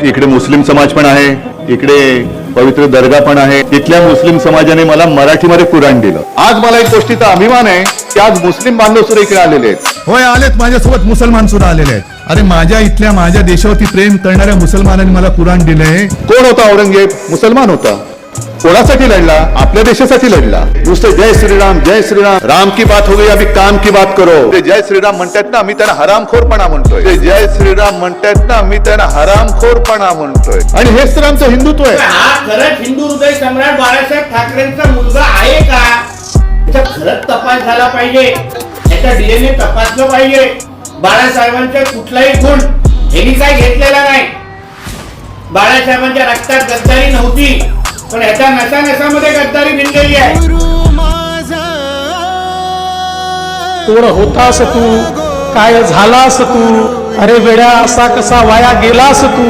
इकडे मुस्लिम समाज पण आहे, इकडे पवित्र दर्गा पण आहे. इथल्या मुस्लिम समाजाने मला मराठीमध्ये कुराण दिलं. आज मला एक गोष्टीचा अभिमान आहे की आज मुस्लिम बांधव सुद्धा इकडे आलेले आहेत. होय, आलेत. माझ्यासोबत मुसलमान सुद्धा आलेले आहेत. अरे, माझ्या देशावरती प्रेम करणाऱ्या मुसलमानांनी मला कुराण दिलंय. कोण होता औरंगजेब? मुसलमान होता. कोणासाठी लढला? आपल्या देशासाठी लढला. नुसते जय श्रीराम जय श्रीराम, राम की बात हो गई, अभी काम की बात करो. ते जय श्रीराम म्हणतात ना, मी त्यांना हरामखोरपणा म्हणतोय. ते जय श्रीराम म्हणतात ना, मी त्यांना हरामखोरपणा म्हणतोय. आणि हेच तर आमचं हिंदुत्व आहे. हा खरंच हिंदू हृदय सम्राट बाळासाहेब ठाकरेंचा मुलगा आहे का? याचा खरंच तपास झाला पाहिजे. याचा डीएनए तपासलं पाहिजे. बाळासाहेबांचा कुठलाही गुण यांनी काय घेतलेला नाही. बाळासाहेबांच्या रक्तात गद्दारी नव्हती, पण याच्या नसा नसामध्ये गद्दारी भिनलेली आहे. कोण होतास तू, काय झालास तू, अरे वेड्या असा कसा वाया गेलास तू.